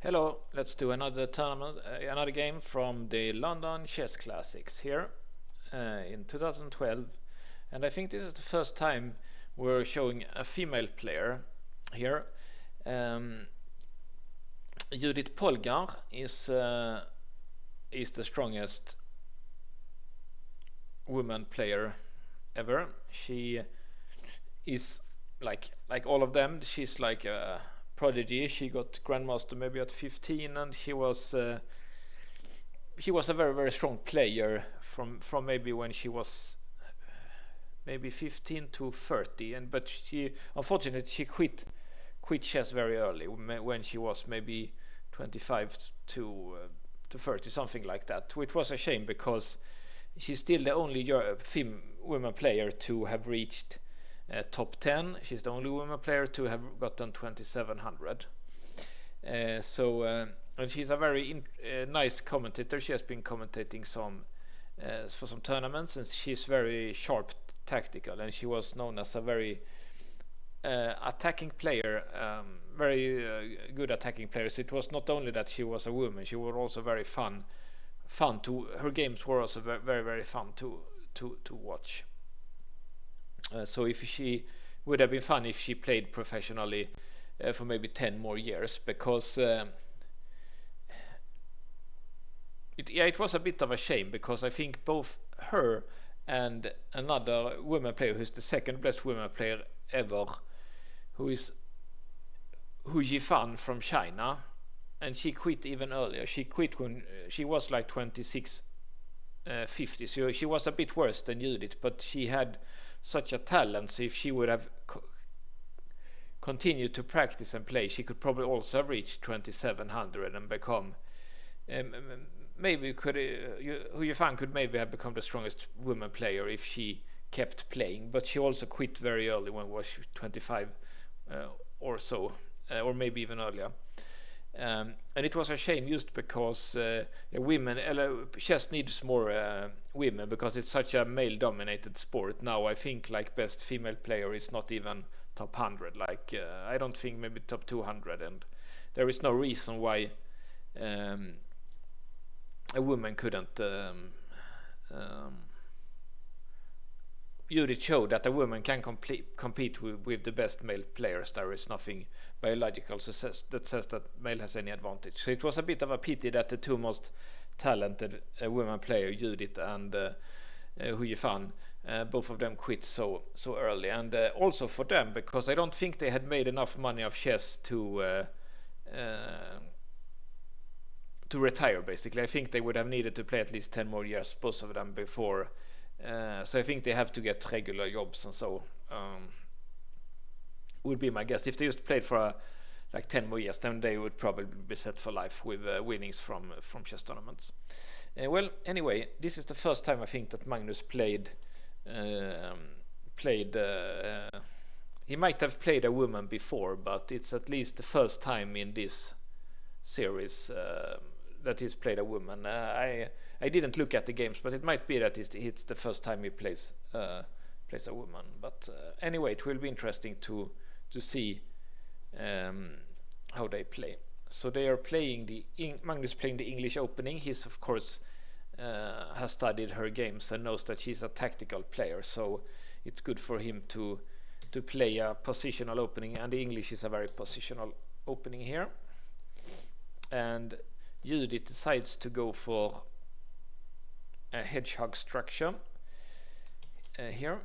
Hello, let's do another tournament, another game from the London Chess Classics here in 2012, and I think this is the first time we're showing a female player here. Judit Polgar is the strongest woman player ever. She is like all of them. She's like a prodigy. She got Grandmaster maybe at 15, and she was a very strong player from maybe when she was maybe 15 to 30, but she unfortunately she quit chess very early when she was maybe 25 to 30, something like that, which was a shame because she's still the only woman player to have reached top 10. She's the only woman player to have gotten 2700. And she's a very nice commentator. She has been commentating for some tournaments, and she's very sharp tactical, and she was known as a very attacking player, very good attacking player. So it was not only that she was a woman, she was also very fun to, her games were also very fun to watch. So if she would have been fun if she played professionally for maybe 10 more years, because it was a bit of a shame, because I think both her and another woman player who's the second best woman player ever, who is Hu Yifan from China, and she quit even earlier. She quit when she was like 2650, so she was a bit worse than Judit, but she had such a talent, so if she would have continued to practice and play, she could probably also have reached 2700 and become maybe Hu Yifan could maybe have become the strongest woman player if she kept playing, but she also quit very early when was 25 or so, or maybe even earlier. And it was a shame just because women, chess needs more women, because it's such a male dominated sport now. I think like best female player is not even top 100, like I don't think maybe top 200, and there is no reason why a woman couldn't Judit showed that a woman can compete with the best male players. There is nothing biological that says that male has any advantage. So it was a bit of a pity that the two most talented women players, Judit and Hu Yifan, both of them quit so early. And also for them, because I don't think they had made enough money of chess to retire, basically. I think they would have needed to play at least 10 more years, both of them, before. So I think they have to get regular jobs, and so would be my guess. If they just played for like 10 more years, then they would probably be set for life with winnings from chess tournaments. Well, anyway, this is the first time I think that Magnus played. He might have played a woman before, but it's at least the first time in this series that he's played a woman. I didn't look at the games, but it might be that it's the first time he plays a woman. But anyway, it will be interesting to see how they play. So they are playing Magnus playing the English opening. He's of course has studied her games and knows that she's a tactical player, so it's good for him to play a positional opening, and the English is a very positional opening here. And Judit decides to go for a hedgehog structure here.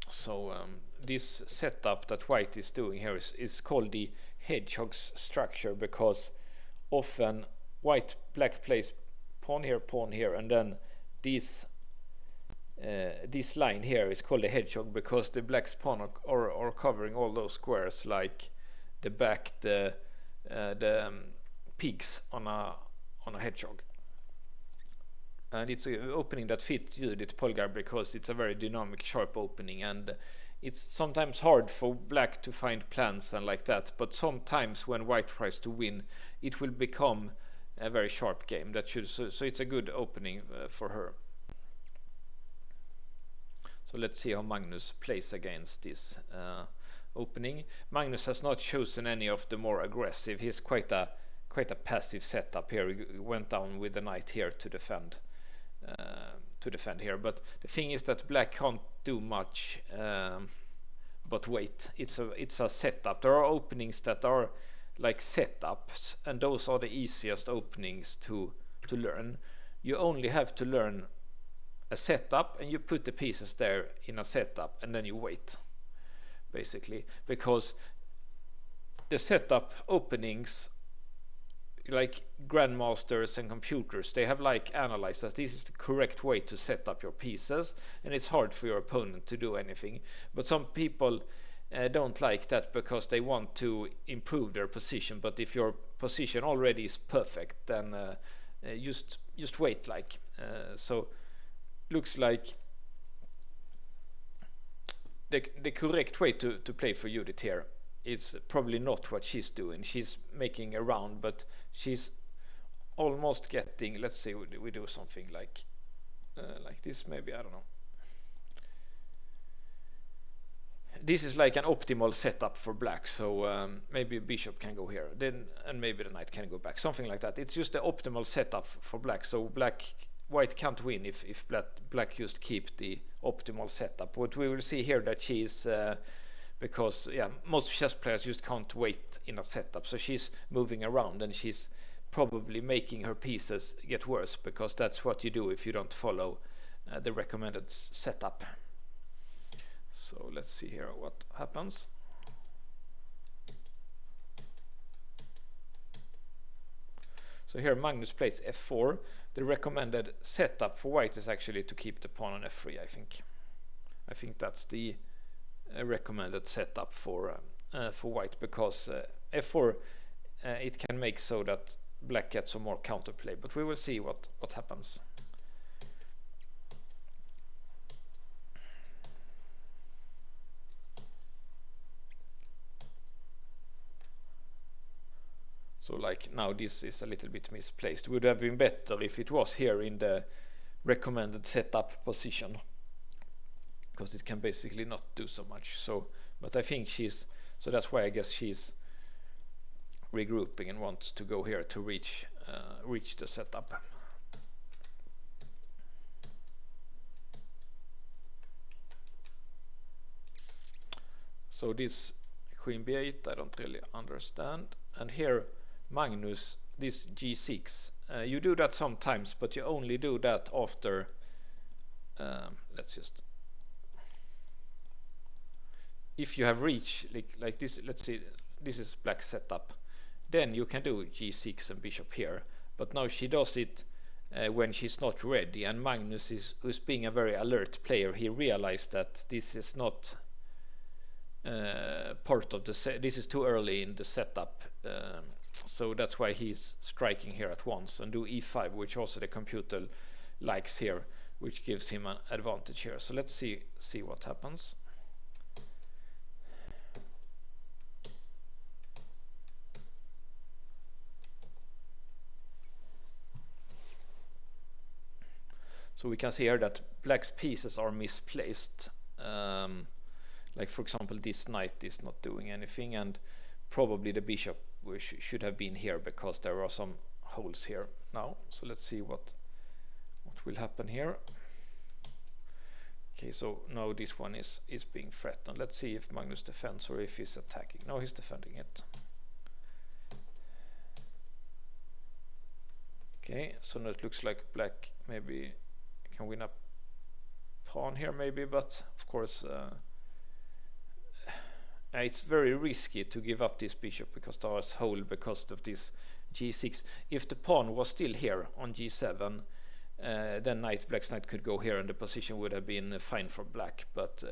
So this setup that white is doing here is called the hedgehog's structure, because often black plays pawn here, and then this line here is called the hedgehog because the black's pawn are covering all those squares, like the back, the pigs on a hedgehog. And it's an opening that fits Judit Polgar because it's a very dynamic, sharp opening, and it's sometimes hard for black to find plans and like that, but sometimes when white tries to win, it will become a very sharp game. So it's a good opening for her. So let's see how Magnus plays against this opening. Magnus has not chosen any of the more aggressive. He's quite a passive setup here. He went down with the knight here to defend here. But the thing is that black can't do much but wait. It's a setup. There are openings that are like setups, and those are the easiest openings to learn. You only have to learn a setup, and you put the pieces there in a setup, and then you wait, basically, because the setup openings, like grandmasters and computers, they have like analyzed that this is the correct way to set up your pieces, and it's hard for your opponent to do anything. But some people don't like that because they want to improve their position. But if your position already is perfect, then just wait. So looks like the correct way to play for Judit here is probably not what she's doing. She's making a round, but she's almost getting, let's say we do something like this, maybe, I don't know. This is like an optimal setup for black, so maybe bishop can go here, then, and maybe the knight can go back, something like that. It's just the optimal setup for black, so white can't win if black just keep the optimal setup. What we will see here that she's because most chess players just can't wait in a setup, so she's moving around, and she's probably making her pieces get worse, because that's what you do if you don't follow the recommended setup. So let's see here what happens. So here Magnus plays f4. The recommended setup for white is actually to keep the pawn on f3. I think that's the recommended setup for white, because f4 it can make so that black gets some more counterplay, but we will see what happens. So like now this is a little bit misplaced. Would have been better if it was here in the recommended setup position, because it can basically not do so much. So, but I think so that's why I guess she's regrouping and wants to go here to reach the setup. So this queen b8 I don't really understand, and here Magnus, this g6, you do that sometimes, but you only do that after if you have reached like this, let's see, this is black setup, then you can do g6 and bishop here. But now she does it when she's not ready, and Magnus who's being a very alert player, he realized that this is not part of this is too early in the setup, so that's why he's striking here at once and do e5, which also the computer likes here, which gives him an advantage here. So let's see what happens. So we can see here that black's pieces are misplaced. Like for example, this knight is not doing anything, and probably the bishop should have been here because there are some holes here now. So let's see what will happen here. Okay, so now this one is being threatened. Let's see if Magnus defends or if he's attacking. No, he's defending it. Okay, so now it looks like black maybe can win a pawn here, maybe, but of course it's very risky to give up this bishop because there is hole because of this g6. If the pawn was still here on g7, then black's knight could go here and the position would have been fine for black. But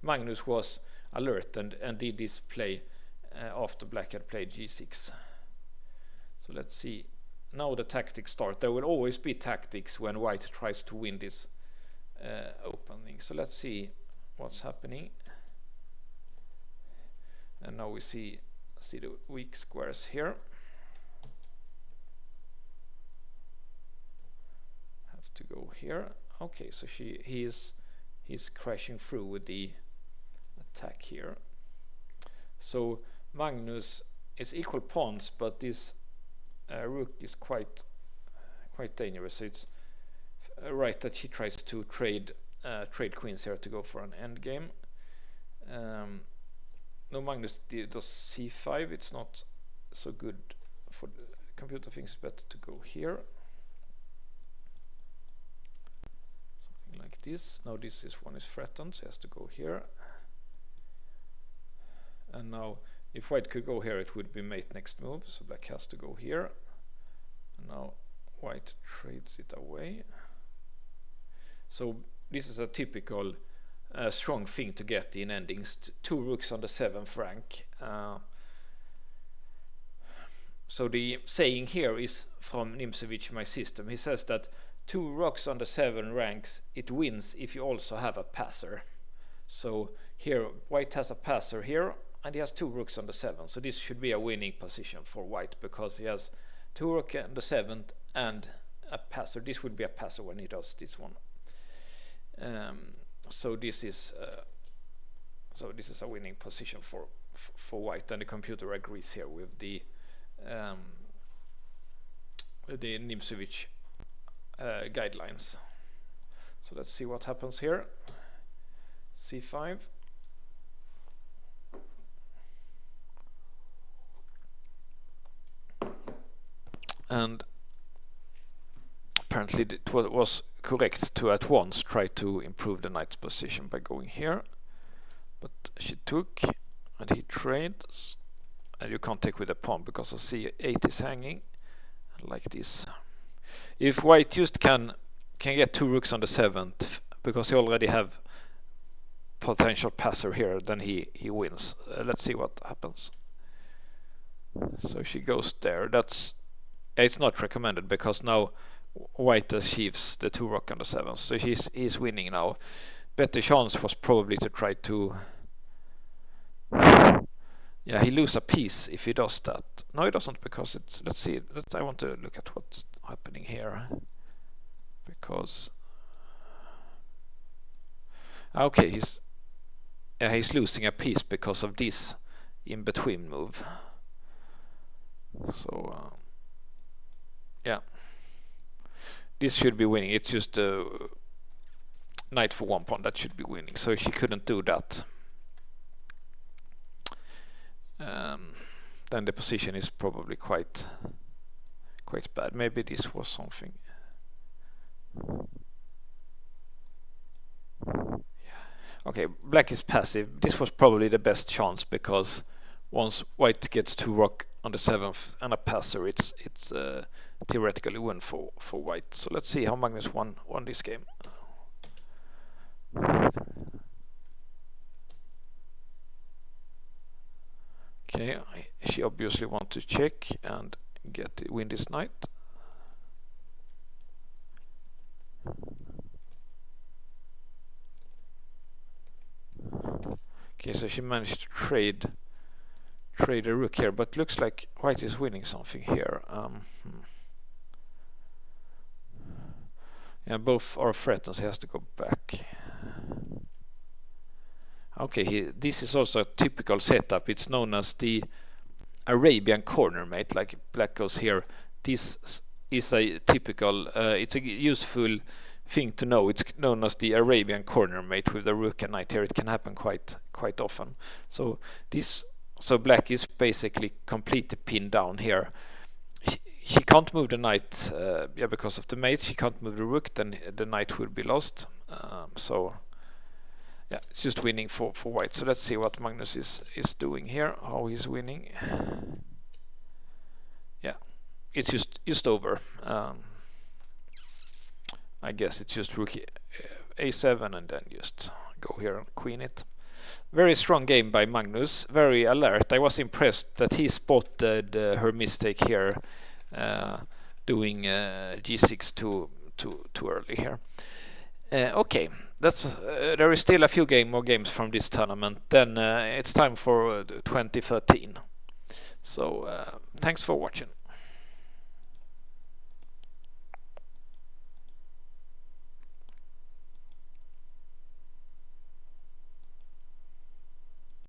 Magnus was alert and did this play after black had played g6. So let's see. Now the tactics start. There will always be tactics when white tries to win this opening. So let's see what's happening. And now we see the weak squares here. Have to go here. Okay, so he's crashing through with the attack here. So Magnus is equal pawns, but this rook is quite dangerous. So it's right that she tries to trade queens here to go for an endgame. No, Magnus does c5. It's not so good for the computer. Thinks better to go here. Something like this. Now this one is threatened, so he has to go here. And now if white could go here, it would be mate next move, so black has to go here. And now white trades it away. So this is a typical strong thing to get in endings. 2 rooks on the 7th rank. So the saying here is from Nimzowitsch, my system. He says that 2 rocks on the 7 ranks, it wins if you also have a passer. So here white has a passer here, and he has 2 rooks on the 7th. So this should be a winning position for white, because he has 2 rook on the 7th and a passer. This would be a passer when he does this one. So this is a winning position for white, and the computer agrees here with the Nimzowitsch guidelines. So let's see what happens here. c5. And apparently it was correct to at once try to improve the knight's position by going here, but she took and he trades, and you can't take with a pawn because of c8 is hanging like this. If white just can get 2 rooks on the 7th because he already have potential passer here, then he wins. Let's see what happens. So she goes there. It's not recommended because now white achieves the 2 rook on the 7th, so he's winning now. Better chance was probably to try to, yeah, he lose a piece if he does that. No, he doesn't, because it's, let's see, I want to look at what's happening here, because okay, he's losing a piece because of this in between move. So yeah, this should be winning. It's just a knight for 1 pawn that should be winning, so she couldn't do that. Then the position is probably quite bad. Maybe this was something. Okay, black is passive. This was probably the best chance, because once white gets 2 rook on the 7th and a passer, it's theoretically win for white. So let's see how Magnus won this game. Okay, she obviously wants to check and win this knight. Okay, so she managed to trade a rook here, but looks like white is winning something here. Yeah, both are threatened, so he has to go back. Okay, this is also a typical setup. It's known as the Arabian corner mate, like black goes here. This is a typical, it's a useful thing to know. It's known as the Arabian corner mate with the rook and knight here. It can happen quite often. So black is basically completely pinned down here. She can't move the knight, yeah, because of the mate. She can't move the rook, then the knight will be lost. So yeah, it's just winning for white. So let's see what Magnus is doing here, how he's winning. Yeah, it's just over. I guess it's just rook a7 and then just go here and queen it. Very strong game by Magnus, very alert. I was impressed that he spotted her mistake here, doing g6 too early here. Okay, there is still a few more games from this tournament. Then it's time for 2013. So thanks for watching.